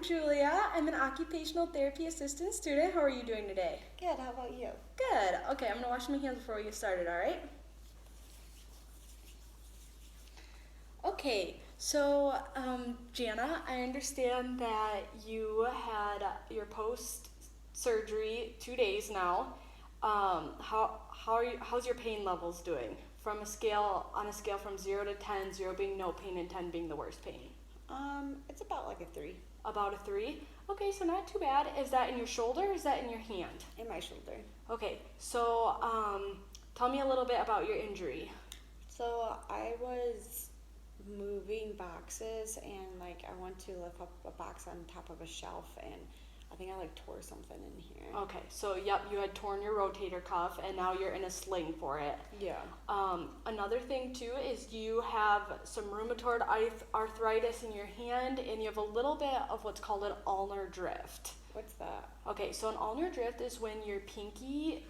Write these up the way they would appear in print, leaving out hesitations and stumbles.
Julia. I'm an occupational therapy assistant student. How are you doing today? Good, how about you? Good. Okay, I'm gonna wash my hands before we get started, all right? Okay, so Jana, I understand that you had your post-surgery 2 days now. How's your pain levels doing? On a scale from 0 to 10, 0 being no pain and 10 being the worst pain. It's about like a 3. About a 3? Okay, so not too bad. Is that in your shoulder or is that in your hand? In my shoulder. Okay, so tell me a little bit about your injury. So I was moving boxes and I went to lift up a box on top of a shelf and I think I tore something in here. Okay, so yep, you had torn your rotator cuff and now you're in a sling for it. Yeah. Another thing too is you have some rheumatoid arthritis in your hand and you have a little bit of what's called an ulnar drift. What's that? Okay, so an ulnar drift is when your pinky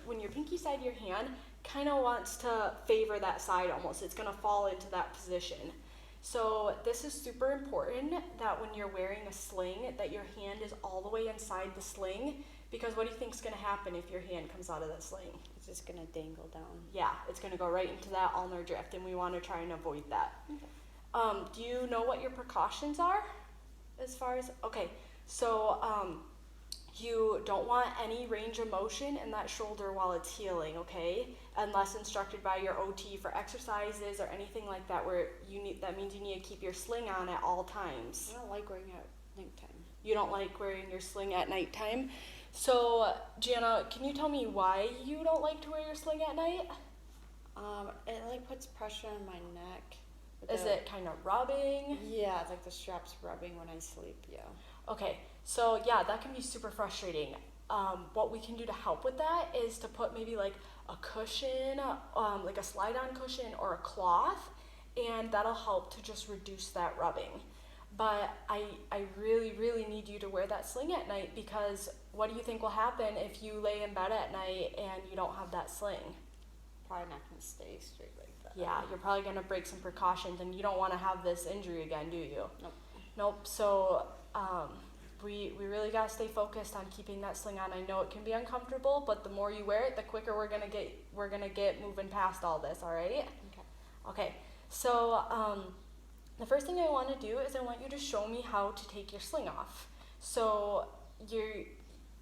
side of your hand kind of wants to favor that side almost. It's going to fall into that position. So this is super important that when you're wearing a sling that your hand is all the way inside the sling, because what do you think is going to happen if your hand comes out of the sling? It's just going to dangle down. Yeah, it's going to go right into that ulnar drift and we want to try and avoid that. Okay. Do you know what your precautions are as far as, okay, so you don't want any range of motion in that shoulder while it's healing, okay? Unless instructed by your OT for exercises or anything like that where that means you need to keep your sling on at all times. I don't like wearing it at nighttime. You don't like wearing your sling at nighttime? So, Jana, can you tell me why you don't like to wear your sling at night? It puts pressure on my neck. Is it kind of rubbing? Yeah, it's like the strap's rubbing when I sleep, yeah. Okay, so yeah, that can be super frustrating. What we can do to help with that is to put maybe like a cushion, like a slide-on cushion or a cloth, and that'll help to just reduce that rubbing. But I really, really need you to wear that sling at night because what do you think will happen if you lay in bed at night and you don't have that sling? Probably not going to stay straight like that. Yeah, you're probably going to break some precautions and you don't want to have this injury again, do you? Nope. Nope, so we really got to stay focused on keeping that sling on. I know it can be uncomfortable, but the more you wear it, the quicker we're gonna get moving past all this, all right? Okay, so the first thing I want to do is I want you to show me how to take your sling off. So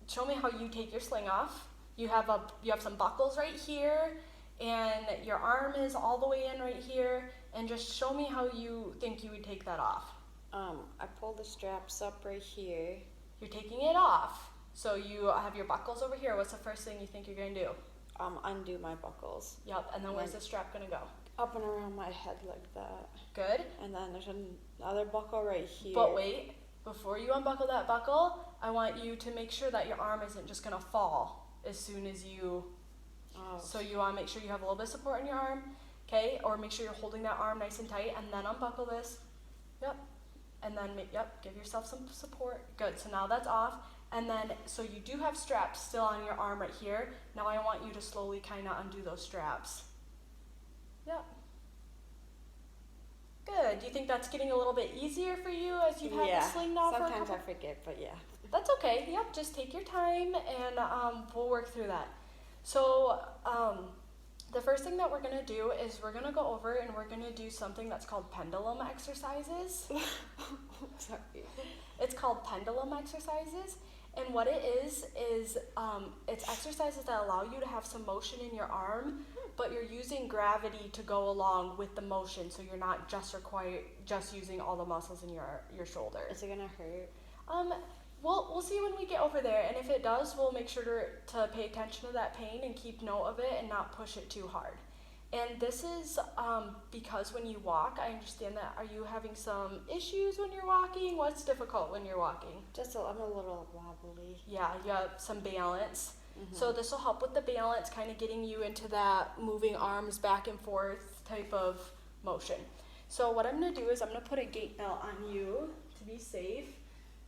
show me how you take your sling off. You have some buckles right here, and your arm is all the way in right here, and just show me how you think you would take that off. I pull the straps up right here. You're taking it off. So you have your buckles over here. What's the first thing you think you're going to do? Undo my buckles. Yep, and then where's the strap going to go? Up and around my head like that. Good. And then there's another buckle right here. But wait, before you unbuckle that buckle, I want you to make sure that your arm isn't just going to fall as soon as you... Oh. So you want to make sure you have a little bit of support in your arm, okay? Or make sure you're holding that arm nice and tight, and then unbuckle this. Yep. And then, give yourself some support. Good, so now that's off. And then, so you do have straps still on your arm right here. Now I want you to slowly kind of undo those straps. Yep. Good, do you think that's getting a little bit easier for you as you've had the sling now for a couple? Sometimes I forget, but yeah. That's okay, yep, just take your time and we'll work through that. So, the first thing that we're going to do is we're going to go over and we're going to do something that's called pendulum exercises. Sorry. It's called pendulum exercises. And what it is it's exercises that allow you to have some motion in your arm, but you're using gravity to go along with the motion, so you're not just using all the muscles in your shoulder. Is it going to hurt? We'll see when we get over there, and if it does, we'll make sure to pay attention to that pain and keep note of it and not push it too hard. And this is because when you walk, I understand that, are you having some issues when you're walking? What's difficult when you're walking? I'm a little wobbly. Yeah, you have some balance. Mm-hmm. So this will help with the balance, kind of getting you into that moving arms back and forth type of motion. So what I'm going to do is I'm going to put a gait belt on you to be safe.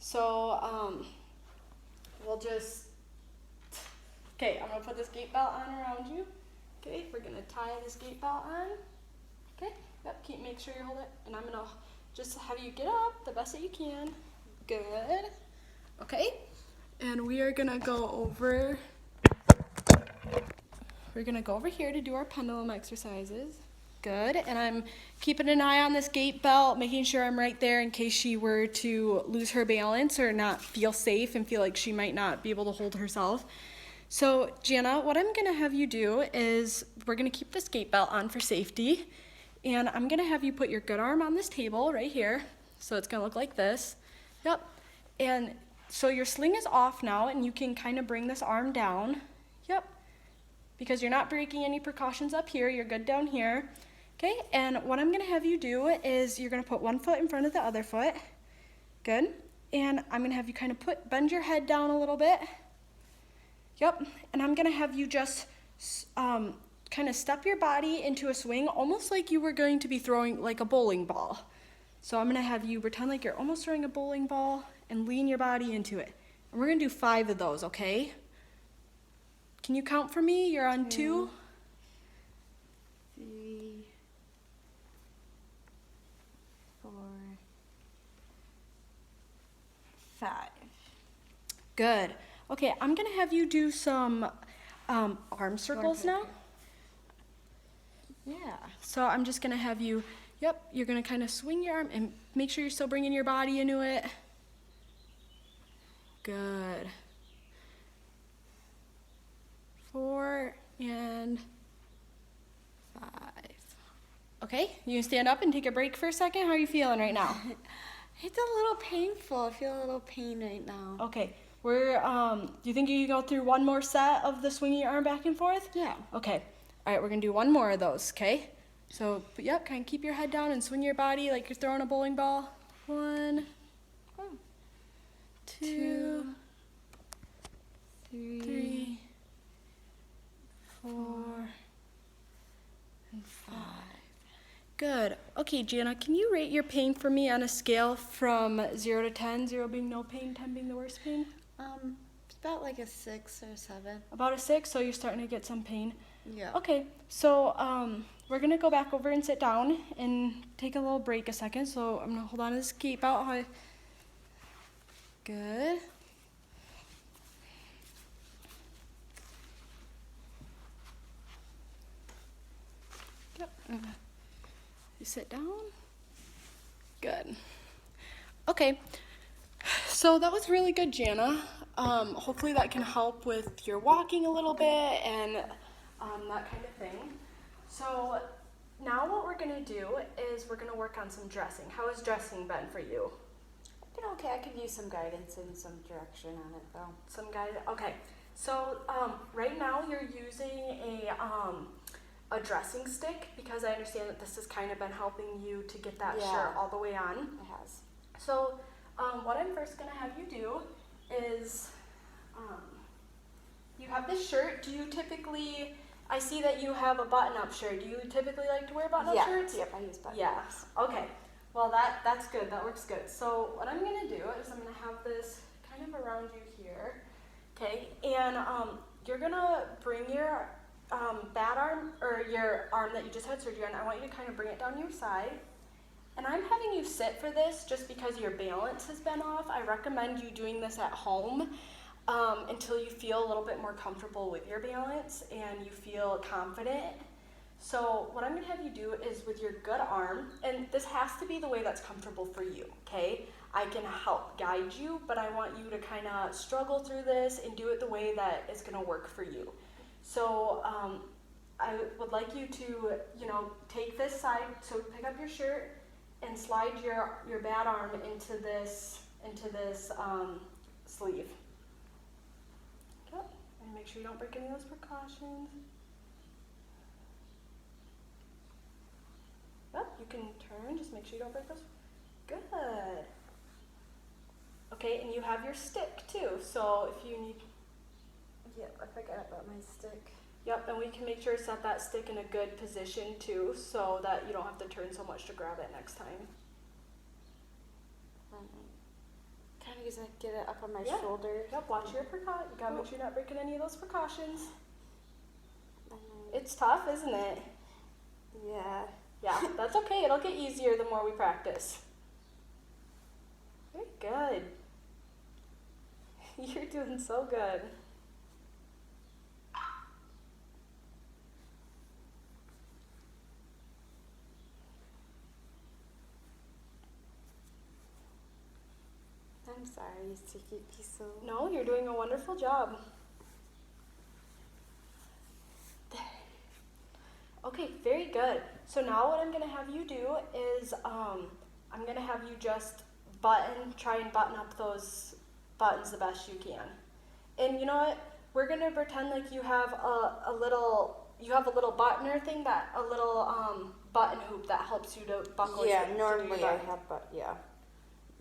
So, we'll just, okay, I'm going to put this gait belt on around you. Okay, we're going to tie this gait belt on. Okay, yep, make sure you hold it. And I'm going to just have you get up the best that you can. Good. Okay? And we are gonna go over, here to do our pendulum exercises. Good, and I'm keeping an eye on this gait belt, making sure I'm right there in case she were to lose her balance or not feel safe and feel like she might not be able to hold herself. So, Gianna, what I'm gonna have you do is we're gonna keep this gait belt on for safety, and I'm gonna have you put your good arm on this table right here. So it's gonna look like this. Yep. And so your sling is off now, and you can kind of bring this arm down. Yep. Because you're not breaking any precautions up here, you're good down here. Okay, and what I'm gonna have you do is you're gonna put one foot in front of the other foot. Good. And I'm gonna have you kind of bend your head down a little bit. Yep, and I'm gonna have you just kind of step your body into a swing, almost like you were going to be throwing like a bowling ball. So I'm gonna have you pretend like you're almost throwing a bowling ball and lean your body into it. And we're gonna do 5 of those, okay? Can you count for me? You're on 2. 3, 4, 5. Good. Okay, I'm gonna have you do some arm circles now. Yeah. So I'm just gonna have you, yep, you're gonna kind of swing your arm and make sure you're still bringing your body into it. Good. 4 and 5. Okay, you can stand up and take a break for a second. How are you feeling right now? It's a little painful. I feel a little pain right now. Okay, do you think you can go through one more set of the swinging your arm back and forth? Yeah. Okay, all right, we're gonna do one more of those, okay? So, yep, kind of keep your head down and swing your body like you're throwing a bowling ball. 1, 2, 3, 4, and 5. Good. Okay, Gianna, can you rate your pain for me on a scale from 0 to 10, 0 being no pain, 10 being the worst pain? It's about like a 6 or 7. About a 6, so you're starting to get some pain. Yeah. Okay, so we're gonna go back over and sit down and take a little break a second. So I'm gonna hold on to this gate belt. Good. Yep. You sit down. Good. Okay. So that was really good, Gianna. Hopefully that can help with your walking a little bit and that kind of thing. So now what we're gonna do is we're gonna work on some dressing. How has dressing been for you? Been okay. I could use some guidance and some direction on it though. Some guidance. Okay. So right now you're using a dressing stick because I understand that this has kind of been helping you to get that shirt all the way on. It has. So what I'm first gonna have you do is you have this shirt. Do you typically, I see that you have a button-up shirt. Do you typically like to wear button-up shirts? Yep, I use button-ups. Yes. Okay. Well, that's good. That works good. So what I'm gonna do is I'm gonna have this kind of around you here, okay? And you're gonna bring your bad arm or your arm that you just had surgery on. I want you to kind of bring it down your side. And I'm having you sit for this just because your balance has been off. I recommend you doing this at home until you feel a little bit more comfortable with your balance and you feel confident. So what I'm gonna have you do is with your good arm, and this has to be the way that's comfortable for you, okay? I can help guide you, but I want you to kind of struggle through this and do it the way that is gonna work for you. So I would like you to, take this side, so pick up your shirt and slide your bad arm into this sleeve. Okay, and make sure you don't break any of those precautions. Yep, you can turn, just make sure you don't break those. Good. Okay, and you have your stick too, so if you need. Yep, I forgot about my stick. Yep, and we can make sure to set that stick in a good position too, so that you don't have to turn so much to grab it next time. Kind of get it up on my shoulder. Yep, watch your precautions. You gotta make sure you're not breaking any of those precautions. It's tough, isn't it? Yeah. Yeah, that's okay. It'll get easier the more we practice. Very good. You're doing so good. I'm sorry, I used to keep you so. No, you're doing a wonderful job. Okay, very good. So now what I'm gonna have you do is I'm gonna have you just try and button up those buttons the best you can. And you know what? We're gonna pretend like you have a little buttoner thing, a little button hoop that helps you to buckle. Yeah, to do normally your I button. have, but yeah,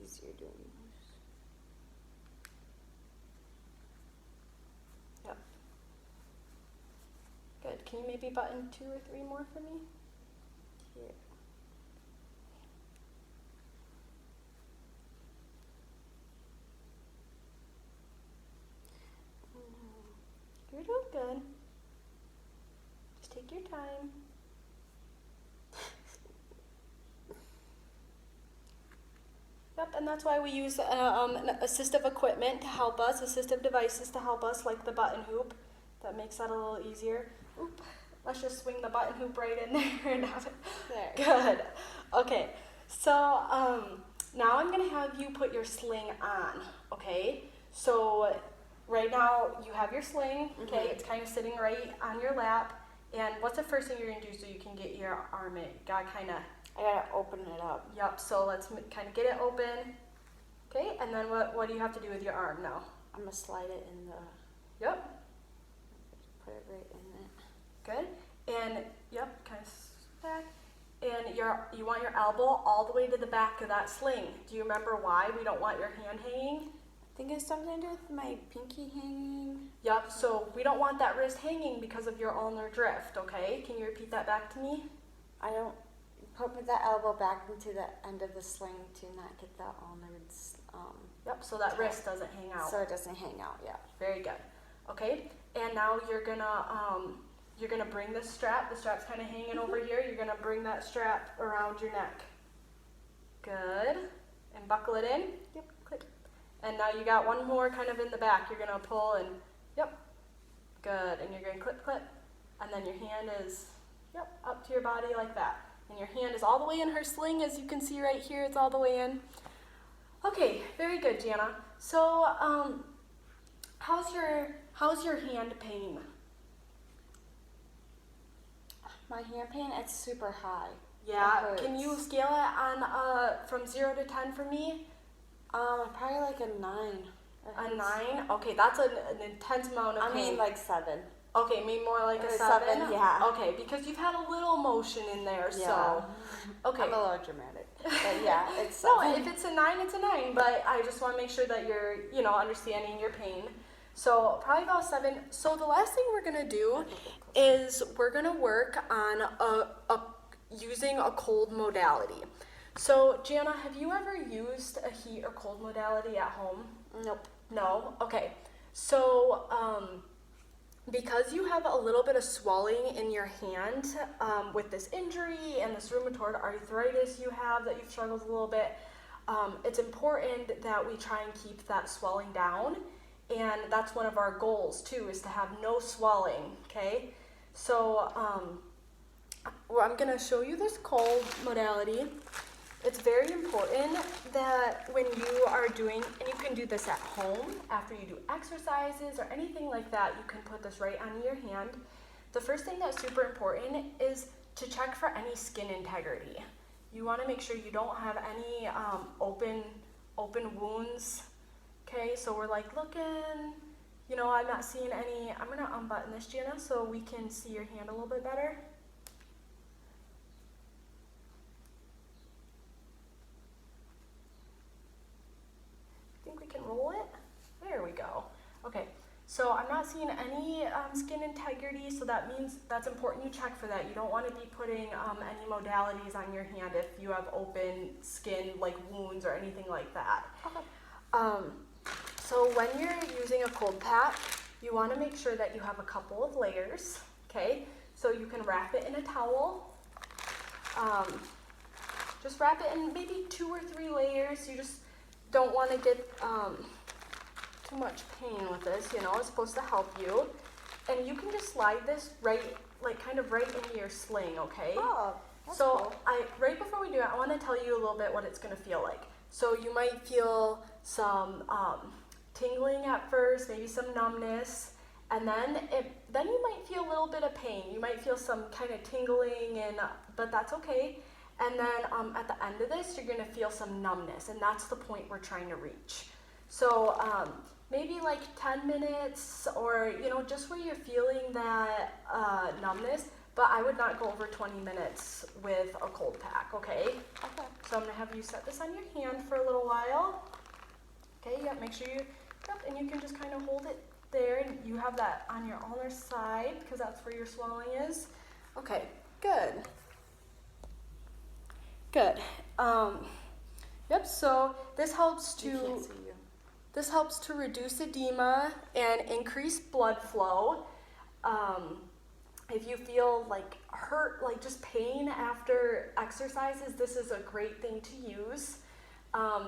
easier doing this. Yep. Good. Can you maybe button 2 or 3 more for me? Yeah. You're doing good. Just take your time. Yep, and that's why we use assistive equipment to help us, assistive devices to help us, like the button hoop. That makes that a little easier. Oop. Let's just swing the button hoop right in there and have it. There. Good. Okay, so now I'm going to have you put your sling on, okay? So right now you have your sling, okay? It's kind of sitting right on your lap. And what's the first thing you're going to do so you can get your arm in? Got to kind of... I gotta open it up. Yep, so let's kind of get it open. Okay, and then what do you have to do with your arm now? I'm gonna slide it in the. Yep, Put it right in it. good. And yep, kind of back. And you want your elbow all the way to the back of that sling. Do you remember why we don't want your hand hanging? I think it's something to do with my pinky hanging. Yep, so we don't want that wrist hanging because of your ulnar drift, okay? Can you repeat that back to me? I don't put that elbow back into the end of the sling to not get that ulnar. Yep, so that wrist doesn't hang out. So it doesn't hang out. Yeah. Very good. Okay, and now you're gonna bring this strap. The strap's kind of hanging over here. You're gonna bring that strap around your neck. Good. And buckle it in. Yep. Click. And now you got one more kind of in the back. You're gonna pull and yep. Good. And you're gonna clip, and then your hand is up to your body like that. And your hand is all the way in her sling, as you can see right here. It's all the way in. Okay, very good, Jana. So, how's your hand pain? My hand pain, it's super high. Yeah. It Can you hurts. scale it on from 0 to 10 for me? Probably like a 9. A 9. Okay, that's an intense amount of pain. I mean, like 7. Okay, maybe more like a Or 7? 7, yeah. Okay, because you've had a little motion in there, Yeah. so. Okay. I'm a little dramatic. But yeah, it's No, 7. if it's a 9, it's a 9, but I just want to make sure that you're, understanding your pain. So probably about 7. So the last thing we're going to do is we're going to work on using a cold modality. So Jana, have you ever used a heat or cold modality at home? Nope. No? Okay. So, because you have a little bit of swelling in your hand with this injury and this rheumatoid arthritis you have that you've struggled a little bit, it's important that we try and keep that swelling down. And that's one of our goals too, is to have no swelling, okay? So I'm gonna show you this cold modality. It's very important that when you are doing, and you can do this at home after you do exercises or anything like that, you can put this right on your hand. The first thing that's super important is to check for any skin integrity. You want to make sure you don't have any open wounds. Okay, so we're like looking, I'm not seeing any. I'm gonna unbutton this, Jana, so we can see your hand a little bit better. We can roll it. There we go. Okay, so I'm not seeing any skin integrity, so that means that's important you check for that. You don't want to be putting any modalities on your hand if you have open skin, like wounds or anything like that. Okay. So when you're using a cold pack, you want to make sure that you have a couple of layers, okay? So you can wrap it in a towel. Just wrap it in maybe 2 or 3 layers. You just don't want to get too much pain with this, you know, it's supposed to help you. And you can just slide this right into your sling, okay? Oh, that's so cool. right before we do it, I want to tell you a little bit what it's going to feel like. So you might feel some tingling at first, maybe some numbness, and then you might feel a little bit of pain. You might feel some kind of tingling, but that's okay. And then at the end of this, you're going to feel some numbness, and that's the point we're trying to reach. So maybe like 10 minutes, or you know, just where you're feeling that numbness. But I would not go over 20 minutes with a cold pack, okay? Okay. So I'm gonna have you set this on your hand for a little while. Okay, yeah, make sure and you can just kind of hold it there, and you have that on your ulnar side, because that's where your swelling is. Okay, good. Good. Yep, so this helps You can't to see you. this helps to reduce edema and increase blood flow. If you feel like hurt, like just pain after exercises, this is a great thing to use.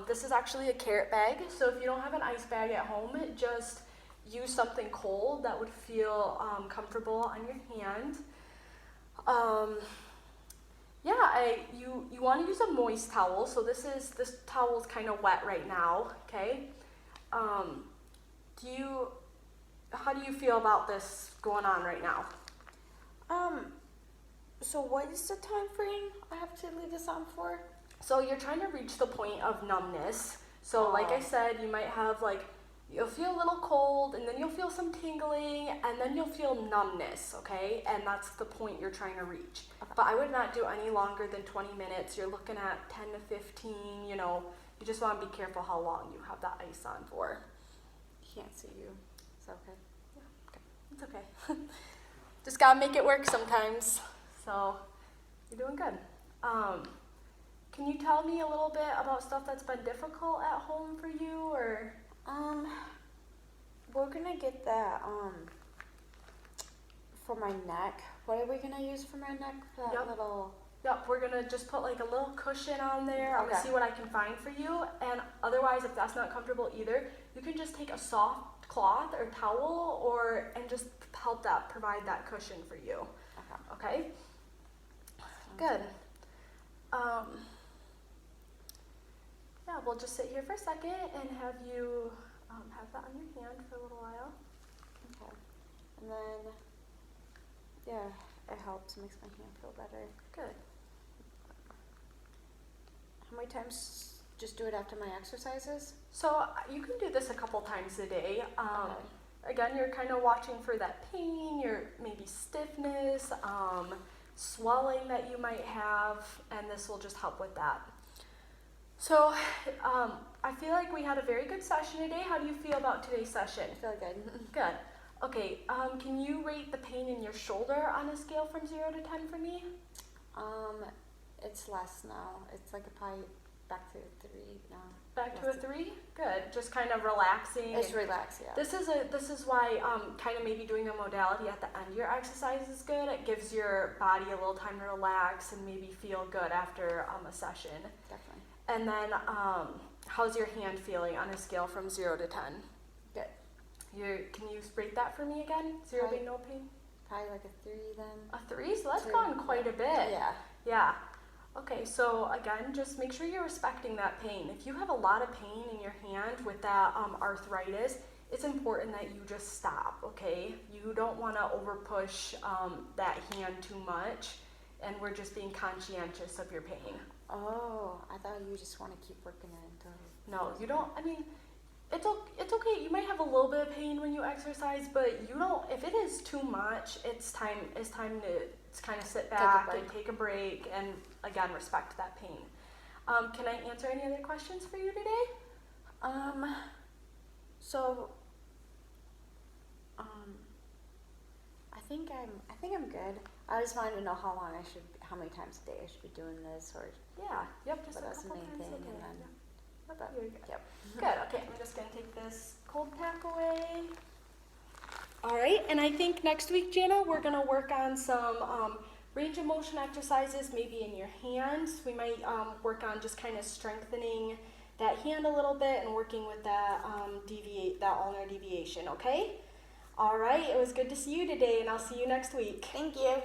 This is actually a carrot bag, so if you don't have an ice bag at home, just use something cold that would feel comfortable on your hand. You want to use a moist towel, so this towel is kind of wet right now, okay? How do you feel about this going on right now? So what is the time frame I have to leave this on for? So you're trying to reach the point of numbness. So like I said, you might have you'll feel a little cold, and then you'll feel some tingling, and then you'll feel numbness, okay? And that's the point you're trying to reach. Okay. But I would not do any longer than 20 minutes. You're looking at 10 to 15, you know. You just want to be careful how long you have that ice on for. Can't see you. Is that okay? Yeah, okay. It's okay. Just gotta make it work sometimes. So you're doing good. Can you tell me a little bit about stuff that's been difficult at home for you, or? We're gonna get that, for my neck. What are we gonna use for my neck? For that little... Yep, we're gonna just put like a little cushion on there. I'm Okay. gonna see what I can find for you. And otherwise, if that's not comfortable either, you can just take a soft cloth or towel and just help provide that cushion for you. Okay? Good. Yeah, we'll just sit here for a second and have you have that on your hand for a little while. Okay. And then, yeah, it helps, makes my hand feel better. Good. How many times? Just do it after my exercises? So you can do this a couple times a day. Again, you're kind of watching for that pain, your maybe stiffness, swelling that you might have, and this will just help with that. So I feel like we had a very good session today. How do you feel about today's session? I feel good. Good. Okay, can you rate the pain in your shoulder on a scale from 0 to 10 for me? It's less now. It's like probably back to 3 now. Back to a 3? Good. Just kind of relaxing. It's relaxed, yeah. This is why kind of maybe doing a modality at the end of your exercise is good. It gives your body a little time to relax and maybe feel good after a session. Definitely. And then how's your hand feeling on a scale from 0 to 10? Good. Can you rate that for me again? 0 being no pain? Probably like a 3 then. A 3? So that's 3. gone quite a bit. Yeah. Yeah. Okay, so again, just make sure you're respecting that pain. If you have a lot of pain in your hand with that arthritis, it's important that you just stop, okay? You don't want to overpush that hand too much, and we're just being conscientious of your pain. Oh, I thought you just want to keep working it until... No, you don't. I mean, it's okay. You might have a little bit of pain when you exercise, but you don't. If it is too much, it's time to kind of sit back and take a break, and again, respect that pain. Can I answer any other questions for you today? So, I think I'm good. I just wanted to know how many times a day I should be doing this, or... Yeah, yep, just but a that's the couple main times thing, a day. and then... Yep, you're good. Yep. Good, okay, I'm just gonna take this cold pack away. All right, and I think next week, Jana, we're gonna work on some range of motion exercises, maybe in your hands. We might work on just kind of strengthening that hand a little bit and working with that that ulnar deviation, okay? All right, it was good to see you today, and I'll see you next week. Thank you.